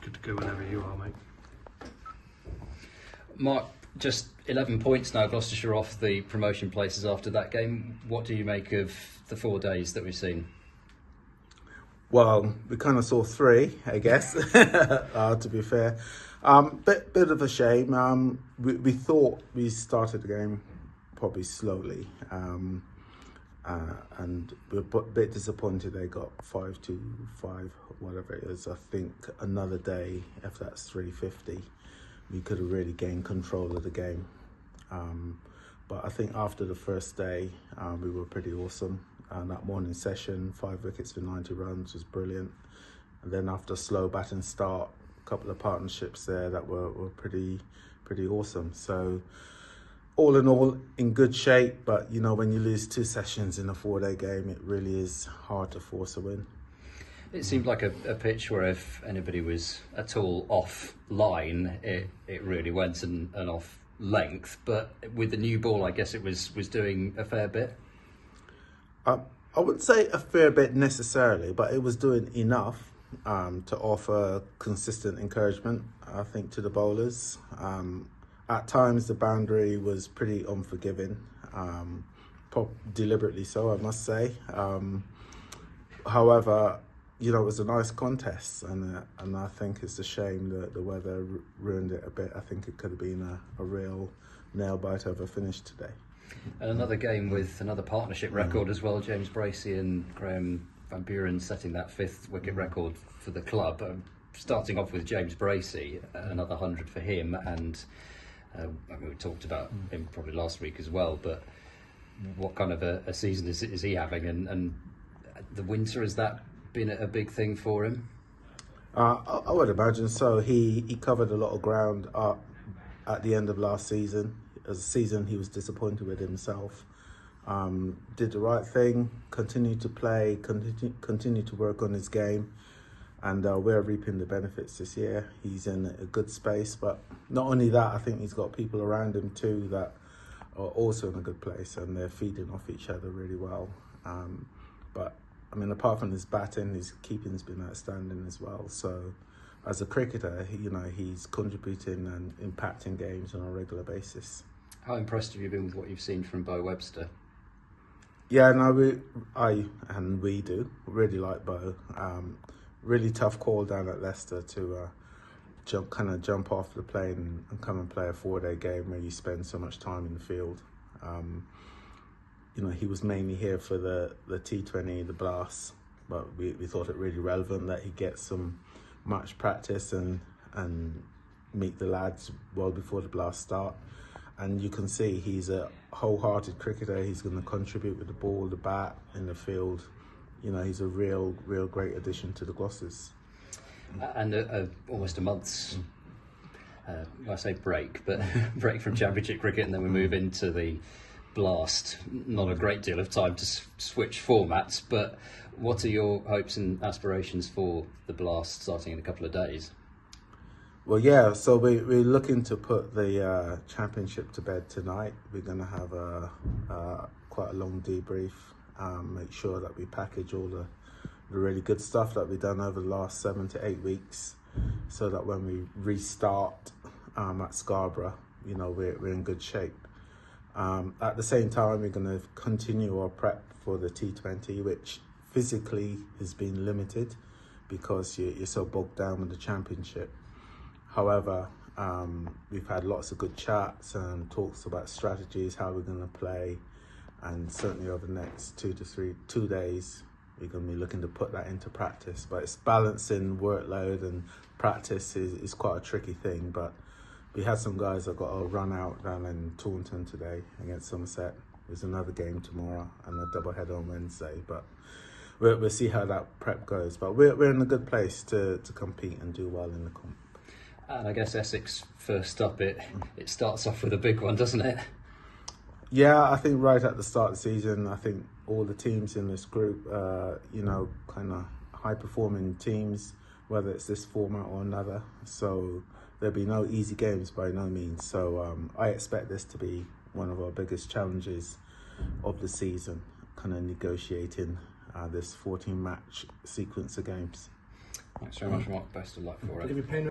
Good to go whenever you are, mate. Mark, just 11 points now, Gloucestershire off the promotion places after that game. What do you make of the 4 days that we've seen? Well, we kind of saw 3, I guess, to be fair. Bit of a shame. We thought we started the game probably slowly. And we're a bit disappointed they got 5-5, whatever it is. I think another day, if that's 350, we could have really gained control of the game. But I think after the first day, we were pretty awesome. And that morning session, 5 wickets for 90 runs was brilliant. And then after a slow batting start, a couple of partnerships there that were pretty awesome. So all in all, in good shape. But, you know, when you lose 2 sessions in a 4-day game, it really is hard to force a win. It seemed like a pitch where if anybody was at all off line, it really went and off length. But with the new ball, I guess it was doing a fair bit. I wouldn't say a fair bit necessarily, but it was doing enough to offer consistent encouragement, I think, to the bowlers. At times, the boundary was pretty unforgiving, deliberately so, I must say. However, you know, it was a nice contest, and I think it's a shame that the weather ruined it a bit. I think it could have been a real nail-biter of a finish today. And another game with another partnership record as well. James Bracey and Graham Van Buren setting that 5th wicket record for the club. Starting off with James Bracey, another 100 for him, and I mean, we talked about him probably last week as well, but what kind of a season is he having? And the winter, has that been a big thing for him? I would imagine so. He covered a lot of ground at the end of last season. As a season, he was disappointed with himself. Did the right thing, continued to play, continued to work on his game, and we're reaping the benefits this year. He's in a good space, but not only that, I think he's got people around him too that are also in a good place, and they're feeding off each other really well. But I mean, apart from his batting, his keeping's been outstanding as well. So as a cricketer, he's contributing and impacting games on a regular basis. How impressed have you been with what you've seen from Bo Webster? Yeah, no, we do really like Bo. Really tough call down at Leicester to jump off the plane and come and play a 4-day game where you spend so much time in the field. You know, he was mainly here for the T20, the Blast, but we thought it really relevant that he gets some match practice and meet the lads well before the Blast start. And you can see he's a wholehearted cricketer. He's going to contribute with the ball, the bat, in the field. You know, he's a real great addition to the Glossers. And almost a month's, I say break, but break from Championship cricket, and then we move into the Blast. Not a great deal of time to switch formats, but what are your hopes and aspirations for the Blast starting in a couple of days? Well, yeah, so we're looking to put the Championship to bed tonight. We're going to have quite a long debrief, make sure that we package all the really good stuff that we've done over the last 7 to 8 weeks, so that when we restart at Scarborough, you know, we're in good shape. At the same time, we're going to continue our prep for the T20, which physically has been limited because you're so bogged down with the Championship. However, we've had lots of good chats and talks about strategies, how we're going to play, and certainly over the next 2 days, we're going to be looking to put that into practice. But it's balancing workload and practice is quite a tricky thing. But we had some guys that got a run out down in Taunton today against Somerset. There's another game tomorrow and a double header on Wednesday. But we'll see how that prep goes. But we're in a good place to compete and do well in the comp. And I guess Essex first up, it starts off with a big one, doesn't it? Yeah, I think right at the start of the season, I think all the teams in this group, you know, kind of high-performing teams, whether it's this format or another. So there'll be no easy games by no means. So I expect this to be one of our biggest challenges of the season, kind of negotiating this 14-match sequence of games. Thanks very much, Mark. Best of luck for it. Will you be playing